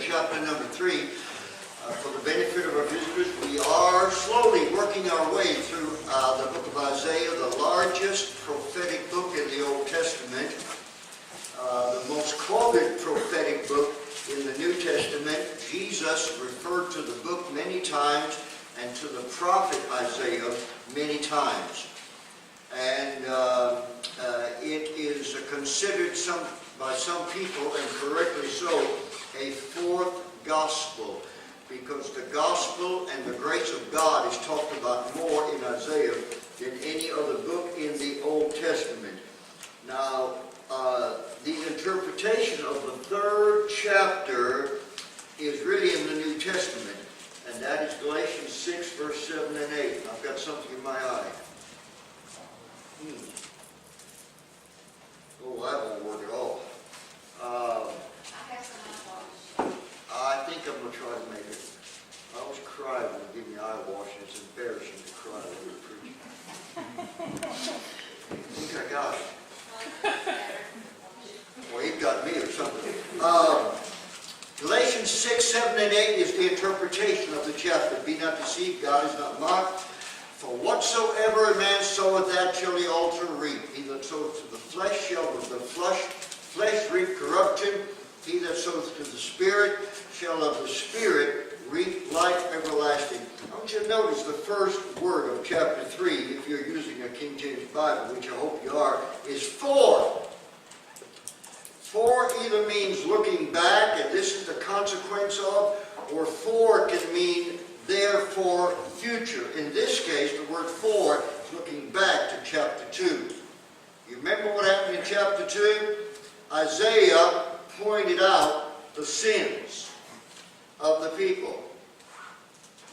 chapter number 3. For the benefit of our visitors, we are slowly working our way through the book of Isaiah, the largest prophetic book in the Old Testament, the most quoted prophetic book in the New Testament. Jesus referred to the book many times and to the prophet Isaiah many times. And it is considered by some people, and correctly so, a fourth gospel, because the gospel and the grace of God is talked about more in Isaiah than any other book in the Old Testament. Now, the interpretation of the third chapter is really in the New Testament, and that is Galatians 6, verse 7 and 8. I've got something in my eye. Oh, that won't work at all. I think I'm going to try to make it. I always cry when they give me eye wash, and it's embarrassing to cry when you're preaching. I think I got it. Well, he got me or something. Galatians 6, 7, and 8 is the interpretation of the chapter. Be not deceived, God is not mocked. For whatsoever a man soweth, that shall he also reap. He that soweth to the flesh shall of the flesh reap corruption. He that soweth to the Spirit shall of the Spirit reap life everlasting. I want you to notice the first word of chapter 3, if you're using a King James Bible, which I hope you are, is for. For either means looking back, and this is the consequence of, or for can mean therefore future. In this case, the word for is looking back to chapter 2. You remember what happened in chapter 2? Isaiah pointed out the sins of the people.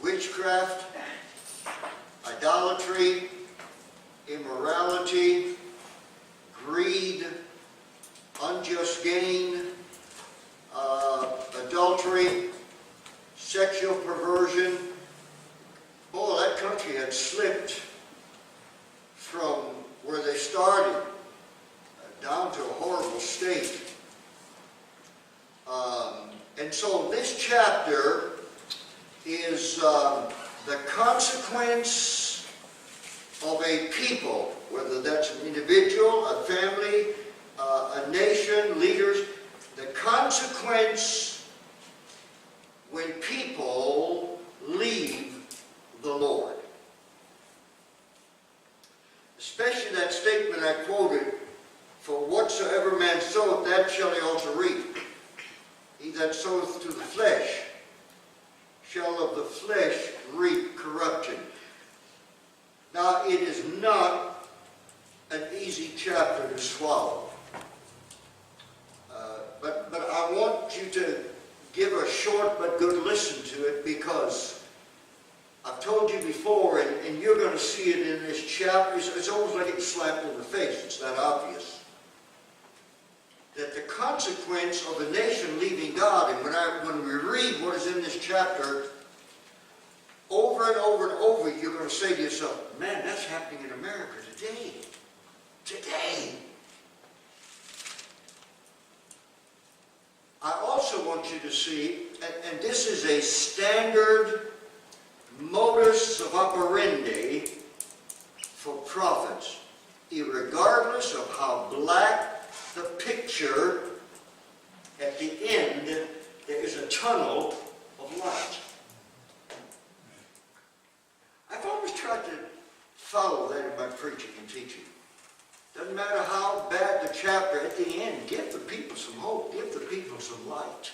Witchcraft, idolatry, immorality, greed, unjust gain, adultery, sexual perversion. Boy, that country had slipped from where they started down to a horrible state. And so this chapter is the consequence of a people, whether that's an individual, a family, a nation, leaders, the consequence when people leave the Lord. Especially that statement I quoted, for whatsoever man soweth, that shall he also reap. He that soweth to the flesh shall of the flesh reap corruption. Now, it is not an easy chapter to swallow. But I want you to give a short but good listen to it, because I've told you before, and you're going to see it in this chapter. It's almost like it's slapped in the face. It's that obvious. That the consequence of a nation leaving God, and when we read what is in this chapter, over and over and over, you're going to say to yourself, man, that's happening in America today. Today. I also want you to see, and this is a standard modus of operandi for prophets, irregardless of how black the picture, at the end, there is a tunnel of light. I've always tried to follow that in my preaching and teaching. Doesn't matter how bad the chapter, at the end, give the people some hope, give the people some light.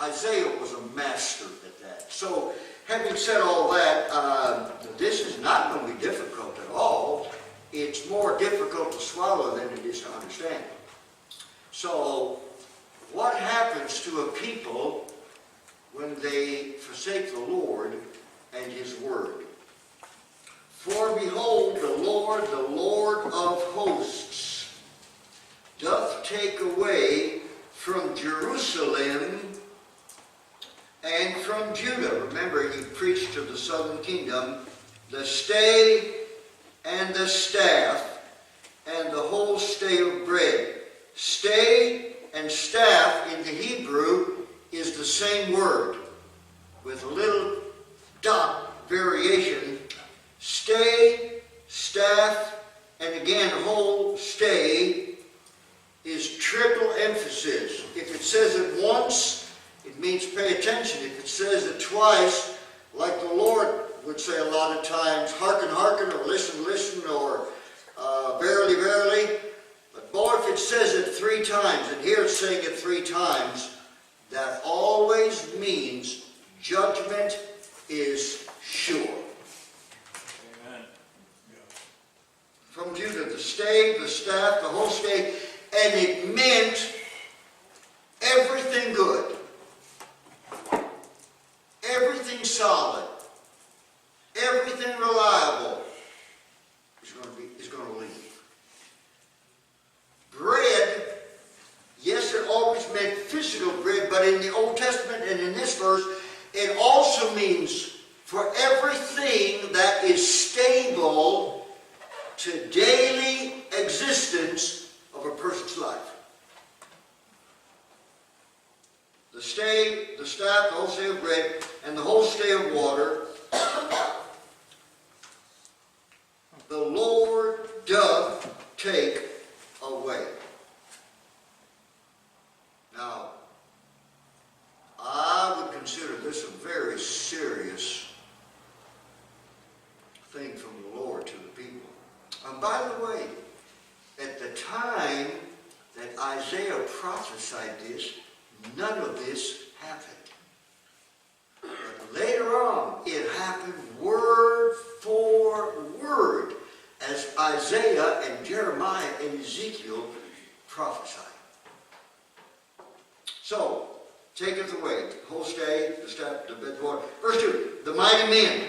Isaiah was a master at that. So, having said all that, this is not going to be difficult at all. It's more difficult to swallow than it is to understand. So, what happens to a people when they forsake the Lord and His Word? For behold, the Lord of hosts, doth take away from Jerusalem and from Judah. Remember, he preached to the southern kingdom, the stay and the staff, and the whole stay of bread. Stay and staff in the Hebrew is the same word with a little dot variation. Stay, staff, and again whole stay is triple emphasis. If it says it once, it means pay attention. If it says it twice, like the Lord would say a lot of times, hearken, hearken, or listen, listen, or verily, verily. But boy, if it says it 3 times, and here it's saying it 3 times, that always means judgment is sure. Amen. From Judah, the stay, the staff, the whole stay, and it meant everything good, everything solid, everything reliable is going to leave. Bread, yes, it always meant physical bread, but in the Old Testament and in this verse, it also means for everything that is stable to daily existence of a person's life. The stay, the staff, the whole stay of bread, and the whole stay of water, the Lord doth take away. Now, I would consider this a very serious thing from the Lord to the people. And by the way, at the time that Isaiah prophesied this, none of this happened. But later on, it happened word for word as Isaiah and Jeremiah and Ezekiel prophesied. So, taketh away, the whole stay, the staff, the bed, the water. Verse 2, the mighty men.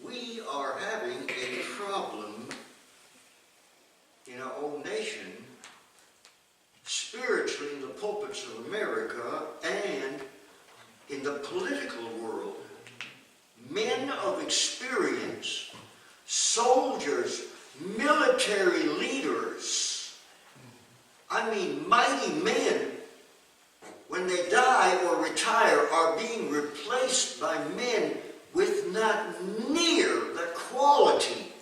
We are having a problem in our own nation, spiritually in the pulpits of America and in the political world. Men of experience, soldiers, military leaders, I mean mighty men, when they die or retire, are being replaced by men with not near the quality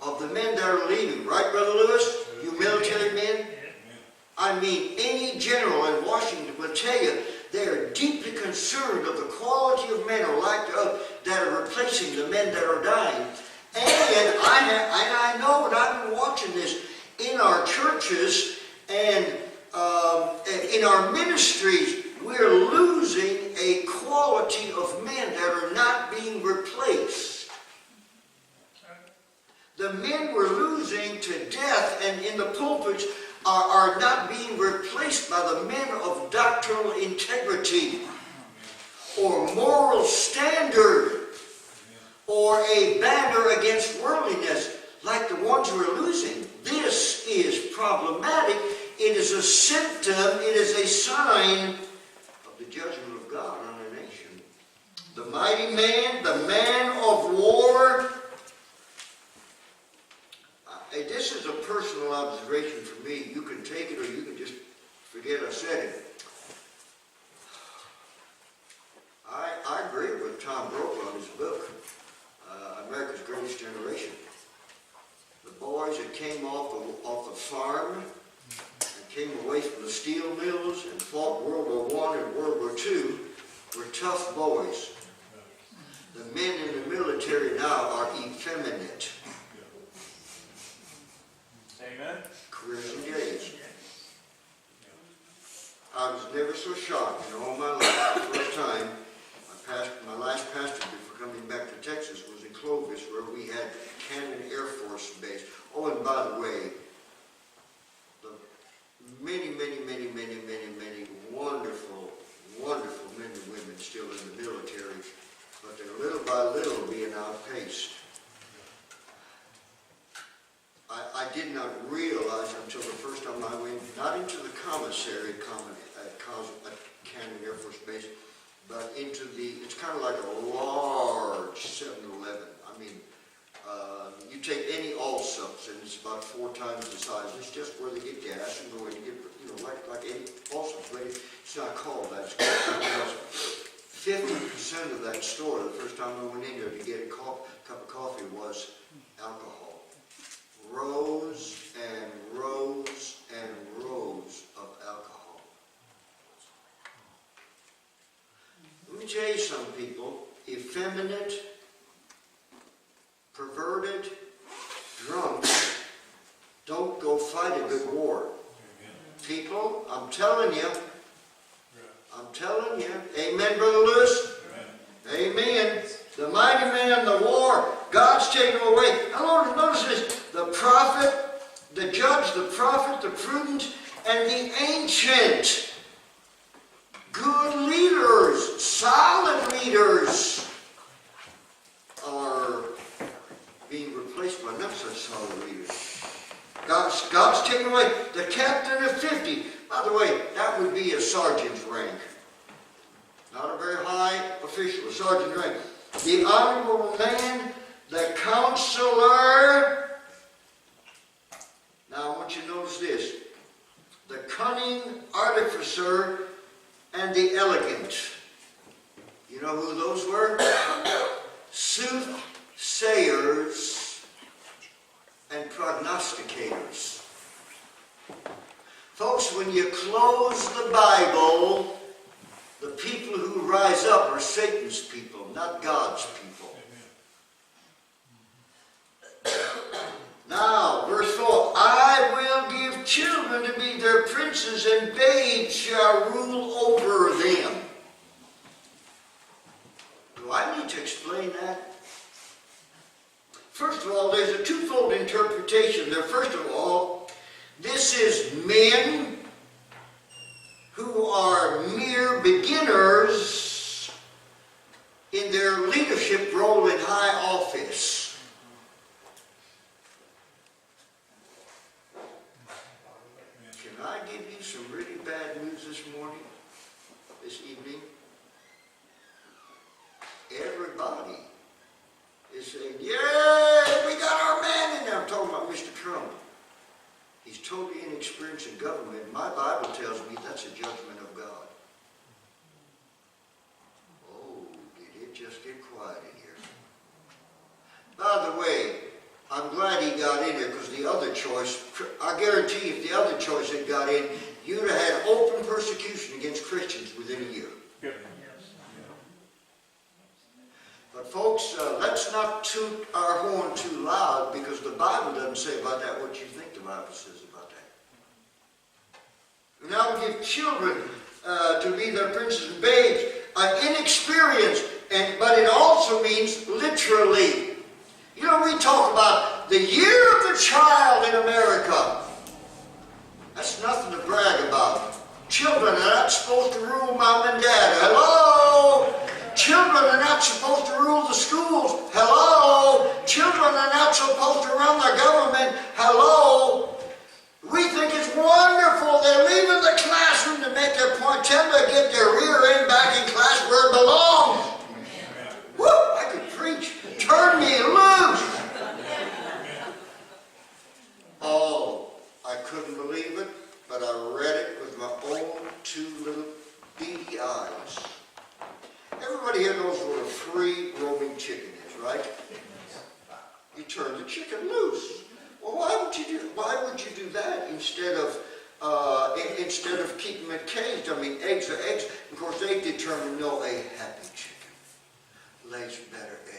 of the men that are leaving. Right, Brother Lewis? You military men? I mean, any general in Washington will tell you they are deeply concerned of the quality of men that are replacing the men that are dying. And I know, and I've been watching this in our churches and in our ministries, we're losing a quality of men that are not being replaced. The men we're losing to death and in the pulpits are not being replaced by the men of doctrinal integrity or moral standard or a banner against worldliness like the ones we're losing. This is problematic. It is a symptom, it is a sign of the judgment of God on our nation. The mighty man, the man of war. This is a personal observation for me. You can take it or you can just forget I said it. I agree with Tom Brokaw on his book, America's Greatest Generation. The boys that came off the farm and came away from the steel mills and fought World War I and World War II were tough boys. The men in the military now are effeminate. Amen. Careers engaged. I was never so shocked in all my life. The first time, my last pastor before coming back to Texas was in Clovis, where we had Cannon Air Force Base. Oh, and by the way, the many wonderful, wonderful men and women still in the military, but they're little by little being outpaced. I did not realize until the first time I went, not into the commissary at Cannon Air Force Base, but into it's kind of like a large 7-Eleven. I mean, you take any Allsups and it's about 4 times the size. It's just where they get gas and where they get, like any Allsups. not called that. It's called something else. 50% of that store, the first time I went in there to get a cup of coffee, was alcohol. Rows and rows and rows of alcohol. Let me tell you something, people. Effeminate, perverted, drunk, don't go fight a good war. People, I'm telling you. Amen, Brother Lewis? Amen. The mighty man, the war, God's taken away. Now, notice this. The prophet, the judge, the prophet, the prudent, and the ancient. Good leaders, solid leaders are being replaced by not such solid leaders. God's taken away the captain of 50. By the way, that would be a sergeant's rank. Not a very high official, a sergeant's rank. The honorable man, the counselor. Now I want you to notice this. The cunning artificer and the elegant. You know who those were? Soothsayers and prognosticators. Folks, when you close the Bible, the people who rise up are Satan's people, not God's people. Now, verse 4, I will give children to be their princes, and babes shall rule over them. Do I need to explain that? First of all, there's a twofold interpretation there. First of all, this is men who are mere beginners in their leadership role in high office. Can I give you some really bad news this morning, this evening? Everybody is saying, yay, we got our man in there. I'm talking about Mr. Trump. He's totally inexperienced in government. My Bible tells me that's a judgment of God. Oh, did it just get quiet in here? By the way, I'm glad he got in there, because the other choice, I guarantee if the other choice had got in, you'd have had open persecution against Christians within a year. Yep. But folks, let's not toot our horn too loud, because the Bible doesn't say about that what you think the Bible says about that. Now we give children to be their princes and babes, inexperienced, but it also means literally. You know, we talk about the year of the child in America. That's nothing to brag about. Children are not supposed to rule mom and dad. Hello? Children are not supposed to rule the schools. Hello? Children are not supposed to run the government. Hello? We think it's wonderful. They're leaving the classroom to make their point, tell them to get their rear end back in class where it belongs. Woo! I could preach. Turn me loose. Oh, I couldn't believe it, but I read it with my own two little beady eyes. Everybody here knows what a free roaming chicken is, right? You turn the chicken loose. Well, why would you do that instead of keeping it caged? I mean, eggs are eggs. Of course, they determine, no, a happy chicken lays better eggs.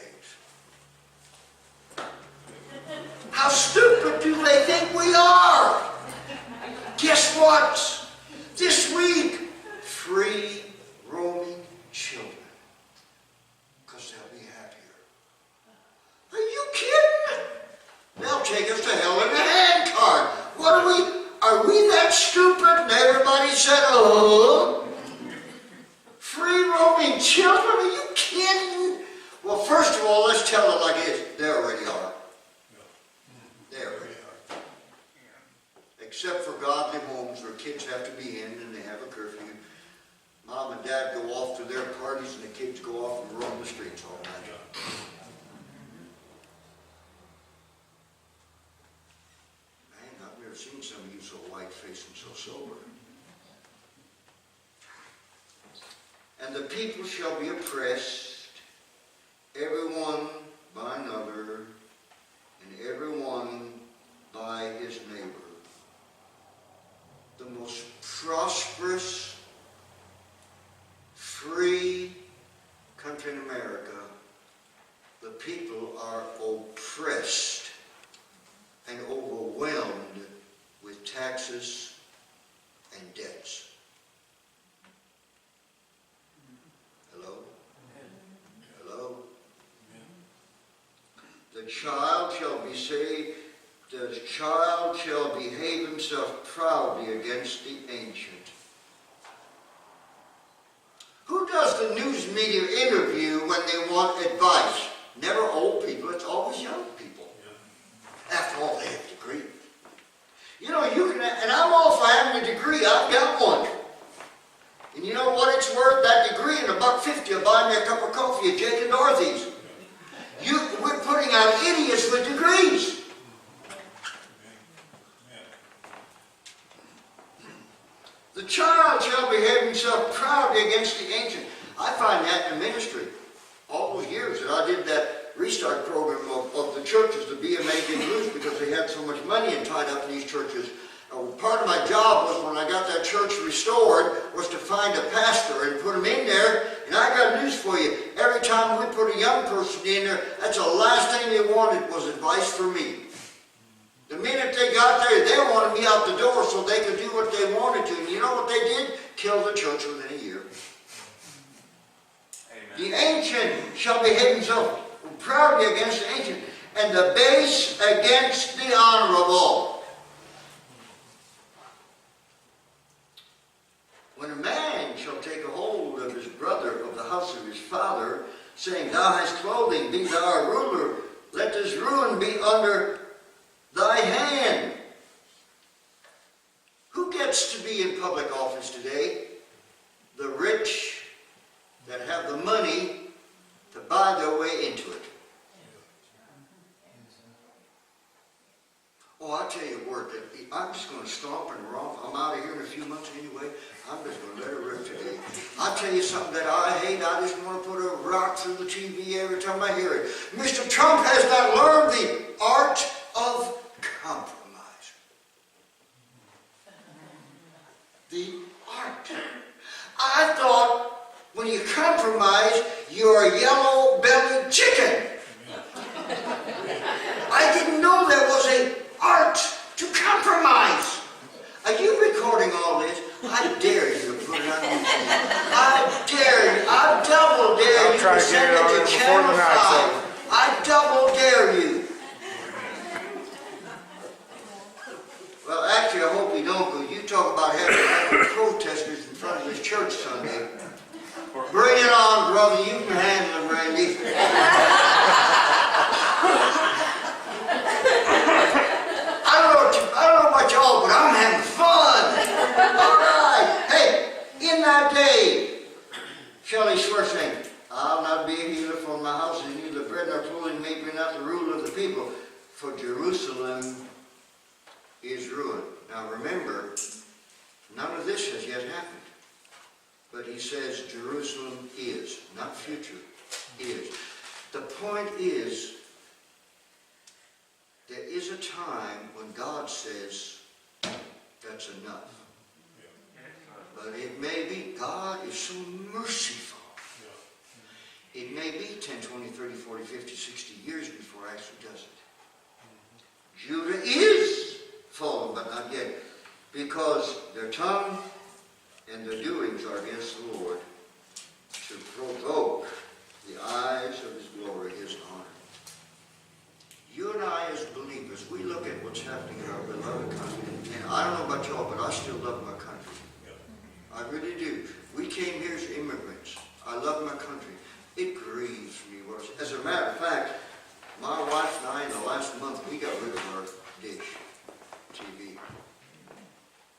How stupid do they think we are? Guess what? This week, free roaming children. Because they'll be happier. Are you kidding? They'll take us to hell in a handcart. Are we that stupid? And everybody said, oh. Free roaming children? Are you kidding? Well, first of all, let's tell it like it is. They already are. They already are. Except for godly homes where kids have to be in and they have a curfew. Mom and dad go off to their parties and the kids go off and roam the streets all night. Man, I've never seen some of you so white-faced and so sober. And the people shall be oppressed, every one by another, and every one by his neighbor. The most prosperous, free country in America, the people are oppressed and overwhelmed with taxes and debts. Hello? Hello? The child shall be saved. The child shall behave himself proudly against the ancient. Who does the news media interview when they want advice? Never old people, it's always young people. After all, they have a degree. You know, you can, and I'm all for having a degree, I've got one. And you know what it's worth? That degree and $1.50 will buy me a cup of coffee at Jake and Dorothy's. We're putting out idiots with degrees. The child shall behave himself proudly against the ancient. I find that in ministry. All those years that I did that restart program of the churches, the BMA didn't lose because they had so much money and tied up in these churches. Part of my job was, when I got that church restored, was to find a pastor and put him in there. And I got news for you. Every time we put a young person in there, that's the last thing they wanted was advice from me. The minute they got there, they wanted me out the door so they could do what they wanted to. And you know what they did? Kill the church within a year. Amen. The ancient shall behave himself proudly against the ancient, and the base against the honorable. When a man shall take a hold of his brother of the house of his father, saying, Thou hast clothing, be thou our ruler, let this ruin be under thy hand. Who gets to be in public office today? The rich that have the money to buy their way into it. Oh, I'll tell you a word. I'm just going to stomp and romp. I'm out of here in a few months anyway. I'm just going to let it rip today. I'll tell you something that I hate. I just want to put a rock through the TV every time I hear it. Mr. Trump has not learned the art of compromise. The art. I thought when you compromise, you're a yellow-bellied chicken. I didn't know there was an art to compromise. Are you recording all this? I dare you to put it on YouTube. I dare you. I double dare you to send it to Channel 5. I double dare you. Well, actually, I hope you don't, because you talk about having protesters in front of this church Sunday. Bring it on, brother. You can handle them, Randy. I don't know about y'all, but I'm having fun. All right. Hey, in that day shall he swear, saying, I'll not be a healer for my house, and neither bread nor clothing make me not the ruler of the people. For Jerusalem is ruined. Now remember, none of this has yet happened. But he says Jerusalem is, not future, is. The point is, there is a time when God says, that's enough. But it may be, God is so merciful. It may be 10, 20, 30, 40, 50, 60 years before it actually does it. Judah is fallen, but not yet. Because their tongue and their doings are against the Lord, to provoke the eyes of his glory, his honor. You and I as believers, we look at what's happening in our beloved country. And I don't know about y'all, but I still love my country. I really do. We came here as immigrants. I love my country. It grieves me. As a matter of fact, my wife and I, in the last month, we got rid of our dish TV.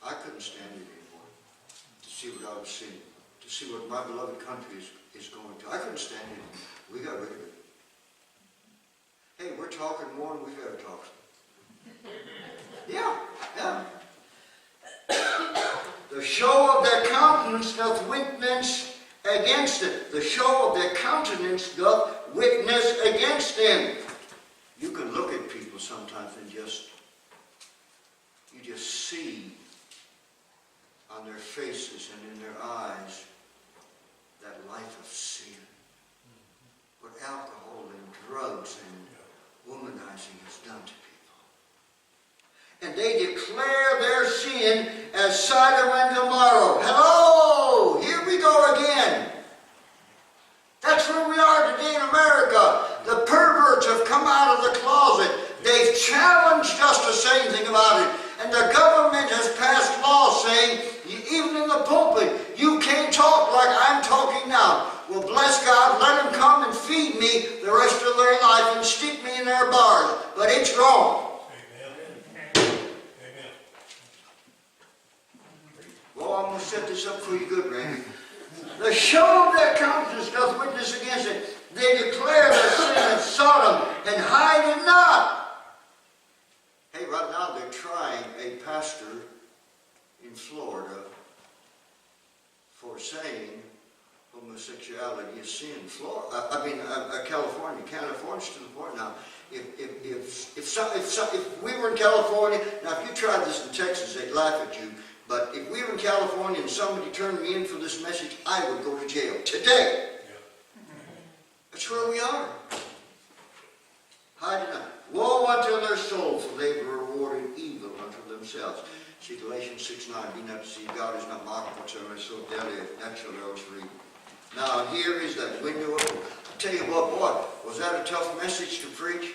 I couldn't stand it anymore. To see what I was seeing. To see what my beloved country is going to. I couldn't stand it anymore. We got rid of it. Hey, we're talking more than we've ever talked. Yeah. The show of their countenance doth witness against it. The show of their countenance doth witness against them. You can look at people sometimes and you just see on their faces and in their eyes that life of sin. What alcohol and drugs and womanizing has done to people. And they declare their sin as Sodom and Gomorrah. Hello! Here we go again. That's where we are today in America. The perverts have come out of the closet. They've challenged us to say anything about it. And the government has passed laws saying, even in the pulpit, you can't talk like I'm talking now. Well, bless God, let them come and feed me the rest of their life and stick me in their bars. But it's wrong. Amen. Well, I'm going to set this up for you good, Randy. The show of their countenance doth witness against it. They declare their sin of Sodom and hide it not. Hey, right now they're trying a pastor in Florida for saying homosexuality is sin. California. California's to the point now. If we were in California, now if you tried this in Texas, they'd laugh at you. But if we were in California and somebody turned me in for this message, I would go to jail today. That's where we are. Hide it not. Woe unto their soul, for they were rewarded evil unto themselves. See, Galatians 6:9, be not deceived, God is not mocked, whatsoever so deadly, that shall else read. Now, here is that window of, I'll tell you what, boy, was that a tough message to preach?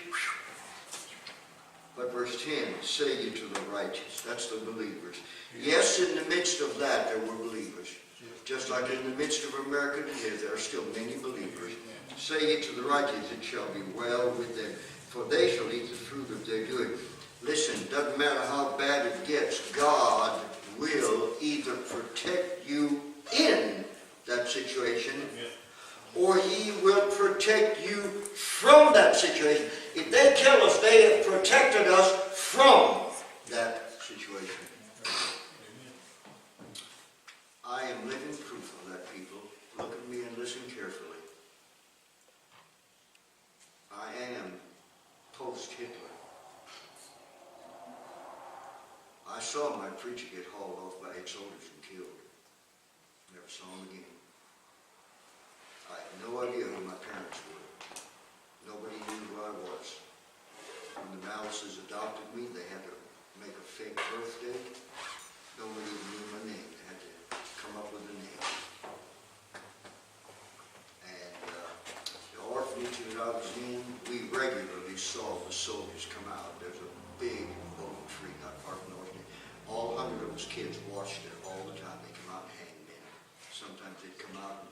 But verse 10, say ye to the righteous, that's the believers. Yes, in the midst of that, there were believers. Just like in the midst of America today, there are still many believers. Say ye to the righteous, it shall be well with them, for they shall eat the fruit of their doing. Listen, doesn't matter how bad it gets, God will either protect you in that situation, or He will protect you from that situation. If they kill us, they have protected us from that situation. I am living proof of that, people. Look at me and listen carefully. I am post-Hitler. I saw my preacher get hauled off by ex-soldiers and killed. Never saw him again. I had no idea who my parents were. Nobody knew who I was. When the Mallises adopted me, they had to make a fake birthday. Nobody even knew my name. They had to come up with a name. And the orphanage that I was in, we regularly saw the soldiers come out. There's a big oak tree not far from the orphanage. All 100 of us kids watched there all the time. They come out and hang men. Sometimes they'd come out and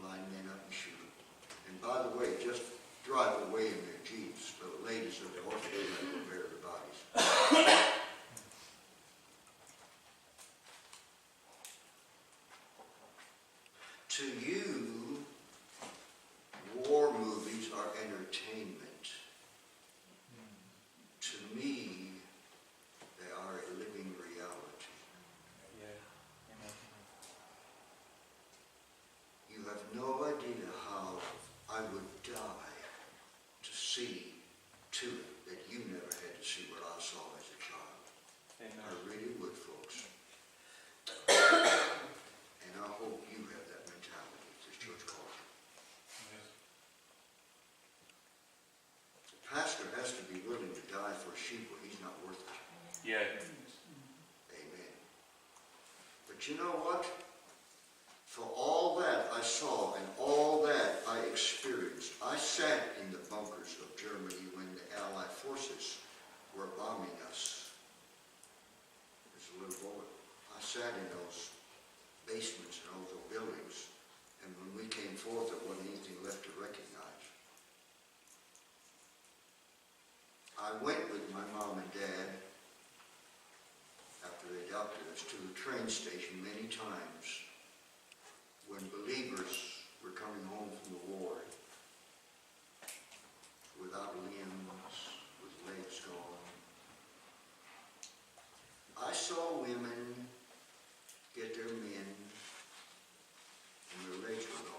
line men up and shoot them. And by the way, just drive away in their jeeps. The ladies of the orphanage had to bury the bodies. To you, war movies are entertainment. To me, they are a living reality. You have no idea how I would die to see to it that you never had to see what I saw as a child. Amen. I really would, folks. And I hope you have that mentality at this church culture. The pastor has to be willing to die for a sheep or he's not worth it. Yeah. Amen. But you know what? For all that I saw and all that I experienced, I sat in the bunkers of Germany when the Allied forces were bombing us. There's a little boy. I sat in those basements and all those buildings, and when we came forth, there wasn't anything left to recognize. I went with my mom and dad, after they adopted us, to the train station many times when believers were coming home from the war without limbs, with legs gone. I saw women get their men and their legs were gone.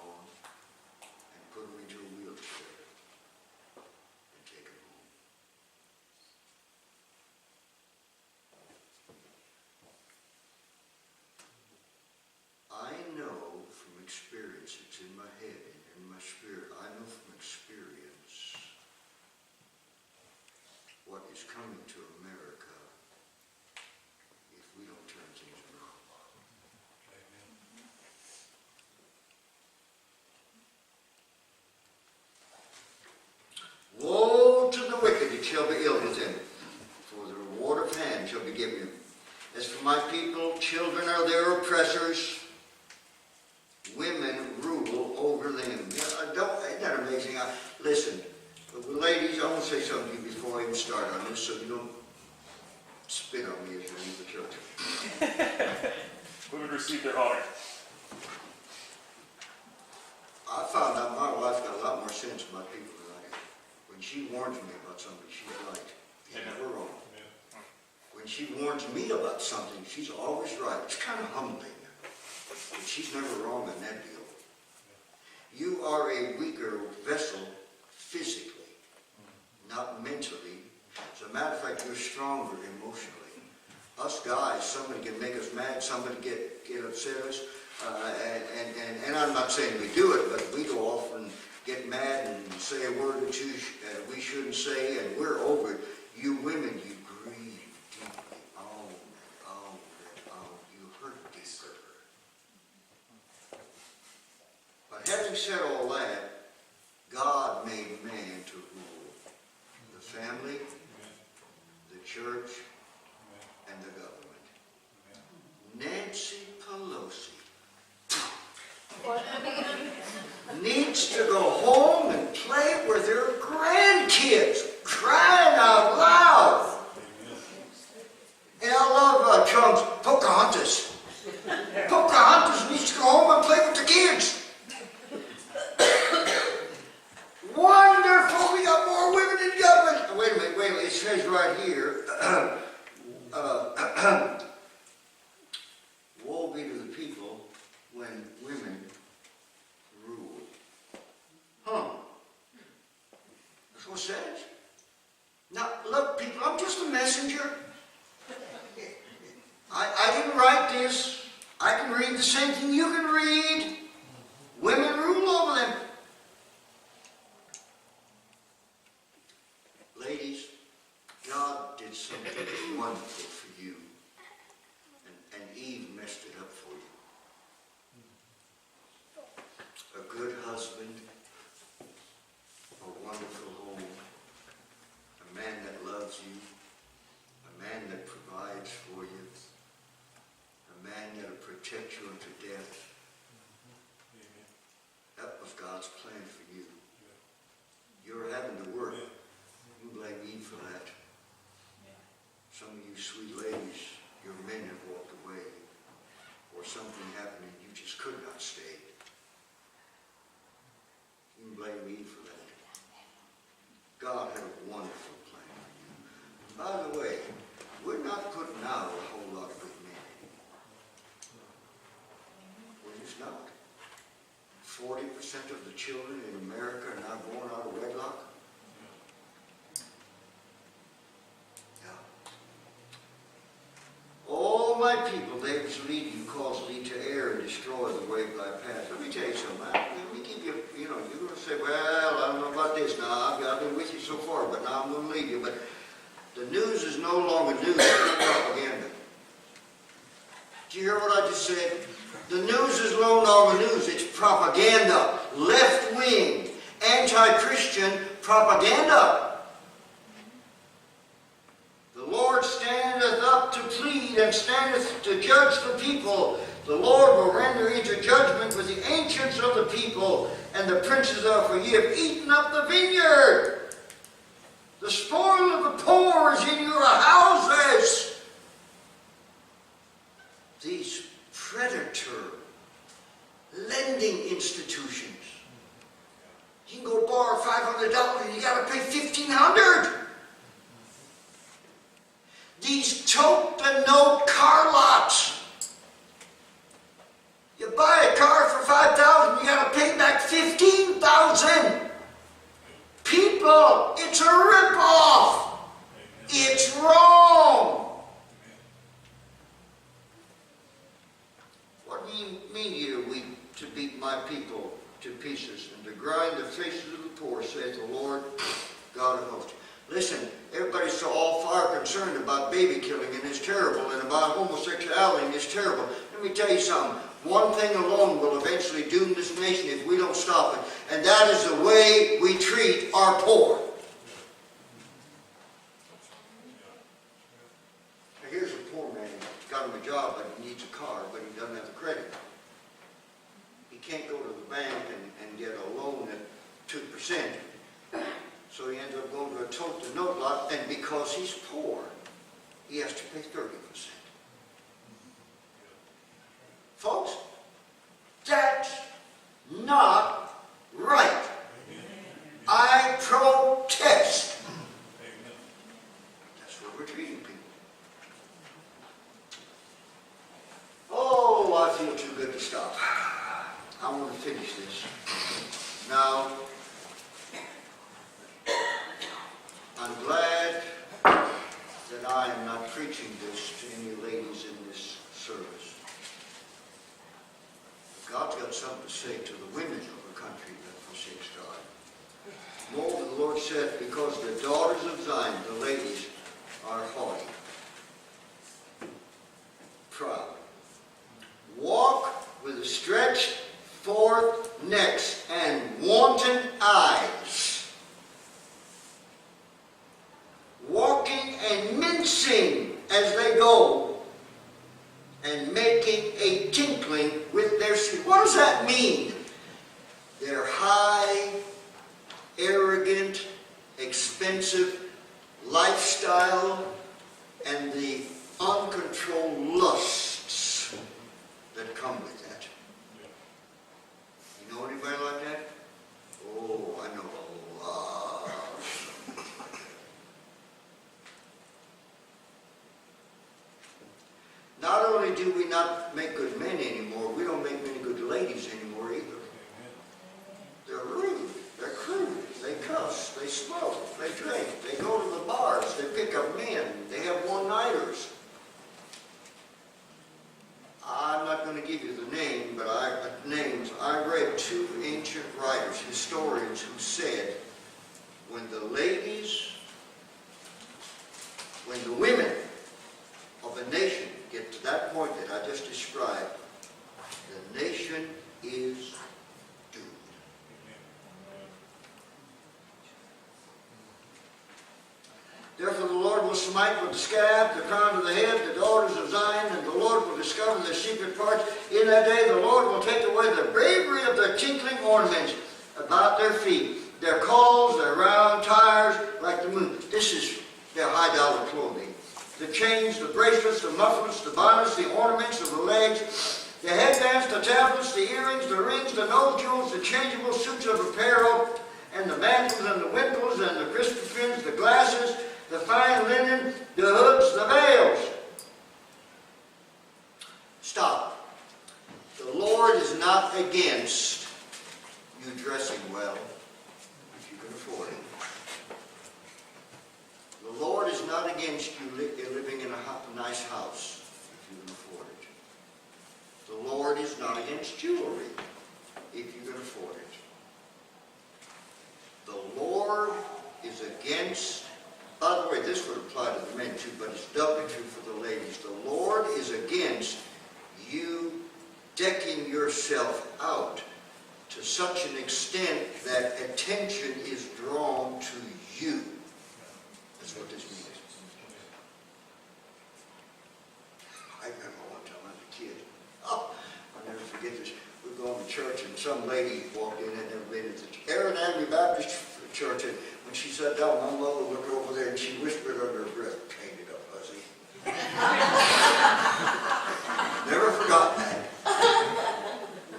experience. It's in my head and in my spirit. I know from experience what is coming to America if we don't turn things around. Woe to the wicked, it shall be ill with them, for the reward of hand shall be given them. As for my people, children are their oppressors, women rule over them. Isn't that amazing? Listen, ladies, I want to say something to you before I even start on this, so you don't spit on me as you leave the church. Women receive their honor. I found out my wife's got a lot more sense about people than I do. When she warns me about something, she's right. She's never wrong. When she warns me about something, she's always right. It's kind of humbling. But she's never wrong in that deal. You are a weaker vessel physically, not mentally. As a matter of fact, you're stronger emotionally. Us guys, somebody can make us mad, somebody get upset us, and I'm not saying we do it, but we go off and get mad and say a word or two we shouldn't say, and we're over it. You women, you grieve deeply. You hurt deeper. But having said all that, God made man to rule the family, the church, and the government. Nancy Pelosi needs to go home and play with her grandkids, crying out loud. And I love Trump's Pocahontas. Pocahontas needs to go home and play with the kids. Wonderful, we got more women in government. Wait a minute, it says right here, woe be to the people when women rule. That's what it says. Now, look, people, I'm just a messenger. I didn't write this. I can read the same thing you can read. Women rule over them. Ladies, God did something wonderful for you. And Eve messed it up for you. A good husband, a wonderful home, a man that loves you, a man that provides for you, a man that'll protect you unto death. That was God's plan for you. You're having to work. You blame Eve for that. Some of you sweet ladies, your men have walked away, or something happened and you just could not stay. You can blame Eve for that. God had a wonderful plan for you. By the way, we're not putting out a whole lot of good men. We're just not. 40% of the children in America are now born out of wedlock. Oh, my people, David's leading you, cause thee to err and destroy the way of thy path. Let me tell you something. Let me keep you, you're going to say, well, I don't know about this now. I've been with you so far, but now I'm going to leave you. But the news is no longer news, it's propaganda. Did you hear what I just said? The news is no longer news, it's propaganda. Left-wing, anti-Christian propaganda. The Lord standeth up to plead and standeth to judge the people. The Lord will render into judgment with the ancients of the people and the princes of, for ye have eaten up the vineyard. The spoil of the poor is in your houses. These predator lending institutions. You can go borrow $500 and you got to pay $1,500. These tote-to-note car lots. You buy a car for $5,000, you got to pay back $15,000. People, it's a ripoff. It's wrong. What media are we to to beat my people to pieces, and to grind the faces of the poor, saith the Lord God of hosts. Listen, everybody's so all fire concerned about baby killing, and it's terrible, and about homosexuality, and it's terrible. Let me tell you something. One thing alone will eventually doom this nation if we don't stop it, and that is the way we treat our poor. Now, here's a poor man. He's got him a job, but he needs a car, but he doesn't have the credit. He can't go to the bank and get a loan at 2%. So he ends up going to a total note lot, and because he's poor, he has to pay 30%. Folks, that's not right. I protest. That's what we're treating people. Oh, I feel too good to stop. I want to finish this. Now, I'm glad that I am not preaching this to any ladies in this service. God's got something to say to the women of a country that forsakes God. Moreover, the Lord said, because the daughters of Zion, the ladies, are haughty, proud, walk with stretched forth necks and wanton eyes, walking and mincing as they go, and making a tinkling with their feet. What does that mean? Their high, arrogant, expensive lifestyle and the uncontrolled lusts that come with that. You know anybody like that? Oh, I know a lot. Not only do we not make good men anymore, we don't make many good ladies anymore either. They're rude, they're crude, they cuss, they smoke, they drink, they go to the bars, they pick up men, they have one-nighters. I'm not going to give you the name, but names. I read two ancient writers, historians, who said, when the women of a nation get to that point that I just described, the nation is doomed. Therefore the Lord will smite with the scab the crown of the head, the daughters of Zion, and the Lord will discover their secret parts. In that day the Lord will take away the bravery of their tinkling ornaments about their feet, their calls, their round tires like the moon. This is their high dollar clothing. The chains, the bracelets, the mufflets, the bonnets, the ornaments of the legs, the headbands, the tablets, the earrings, the rings, the nose jewels, the changeable suits of apparel, and the mantles and the wimples and the crispins, the glasses, the fine linen, the hoods, the veils. Stop. The Lord is not against you dressing well, if you can afford it. The Lord is not against you living in a nice house, if you can afford it. The Lord is not against jewelry, if you can afford it. The Lord is against, by the way, this would apply to the men too, but it's doubly true for the ladies. The Lord is against you decking yourself out to such an extent that attention is drawn to you. That's what this means. I remember one time as a kid. Oh, I'll never forget this. We're going to church and some lady walked in, had never been to the Aaron Avenue Baptist Church, and when she sat down, my mother looked over there and she whispered under her breath, "Paint it up, Fuzzy." Never forgot that.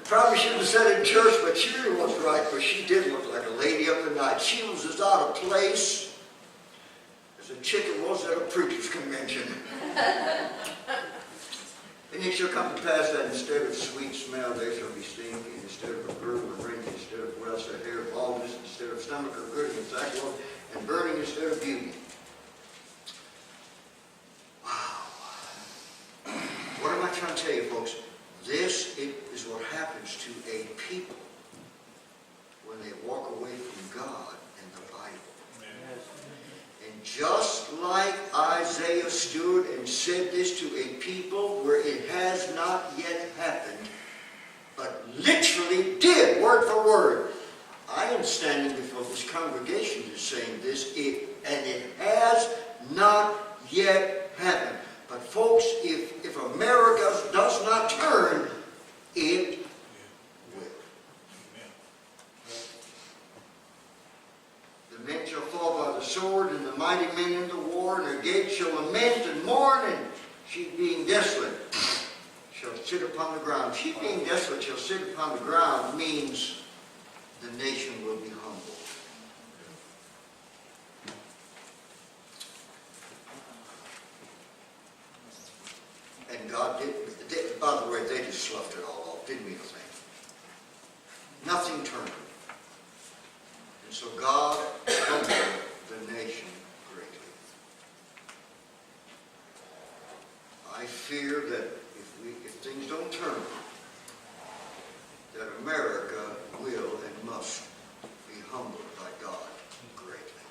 Probably shouldn't have said it in church, but she really was right, because she did look like a lady of the night. She was as out of place as a chicken was at a preacher's convention. And it shall come to pass that instead of sweet smell, they shall be stinky, instead of a girdle of wrinkle, instead of well-set hair, baldness, instead of stomach or girding and sackcloth, and burning instead of beauty. Wow. What am I trying to tell you, folks? This is what happens to a just like Isaiah stood and said this to a people where it has not yet happened, but literally did, word for word. I am standing before this congregation and saying this, and it has not yet happened. But folks, if America does not turn, it will. The men shall fall by the sword, and the mighty men in the war, and their gates shall lament and mourn, and she being desolate shall sit upon the ground. She being desolate shall sit upon the ground means the nation will be humbled. And God did, by the way, they just sloughed it all off, didn't mean a thing. Nothing turned. And so God humbled the nation greatly. I fear that if things don't turn, that America will and must be humbled by God greatly.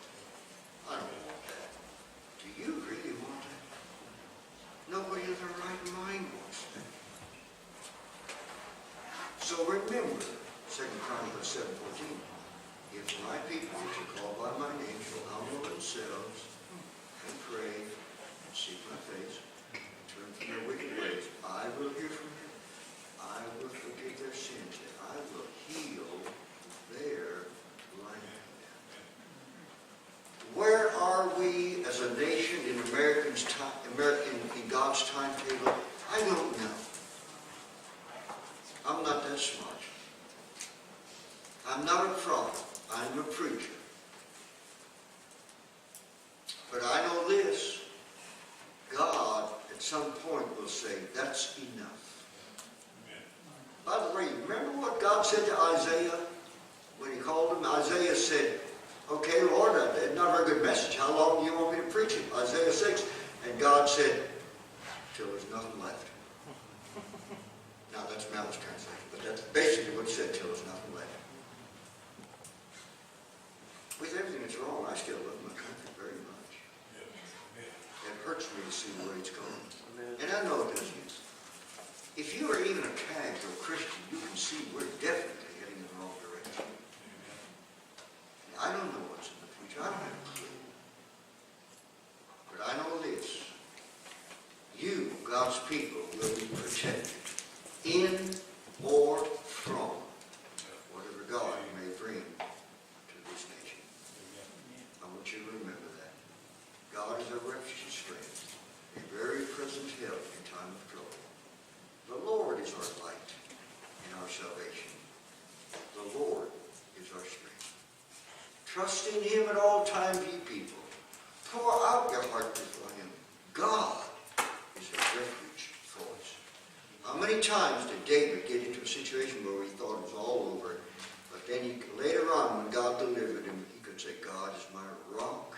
I don't want that. Do you really want that? Nobody in their right mind wants that. So remember, 2 Chronicles 7:14. If my people, which are called by my name, shall humble themselves and pray and seek my face, and turn from their wicked ways, I will hear from heaven. I will forgive their sins, and I will heal their land. Where are we as a nation in in God's timetable? I don't know. I'm not that smart. I'm not a prophet. I'm a preacher. But I know this. God, at some point, will say, that's enough. By the way, remember what God said to Isaiah when he called him? Isaiah said, okay, Lord, that's not a very good message. How long do you want me to preach it? Isaiah 6. And God said, till there's nothing left. Now, that's Mel's translation, but that's basically what he said, till there's nothing left. With everything that's wrong, I still love my country very much. It hurts me to see where it's going. And I know it does you. If you are even a casual Christian, you can see we're definitely heading in the wrong direction. I don't know what's in the future. I don't have a clue. But I know this. You, God's people, will be protected in or from whatever God may bring to this nation. I want you to remember that. God is our refuge and strength, a very present help in time of trouble. The Lord is our light and our salvation. The Lord is our strength. Trust in Him at all times, ye people. Pour out your heart before Him. God is a refuge for us. How many times did David get into a situation where he thought it was all over, but then later on, when God delivered him, he could say, God is my rock,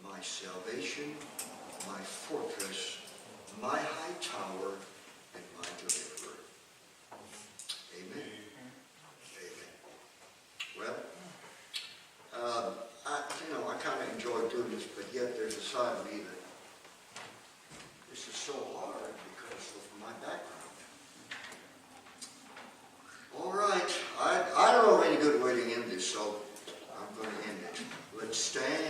my salvation, my fortress, my high tower, and my deliverer. Amen. Amen. Well, I kind of enjoy doing this, but yet there's a side of me that this is so hard because of my background. All right. I don't know of any good way to end this, so I'm going to end it. Let's stand.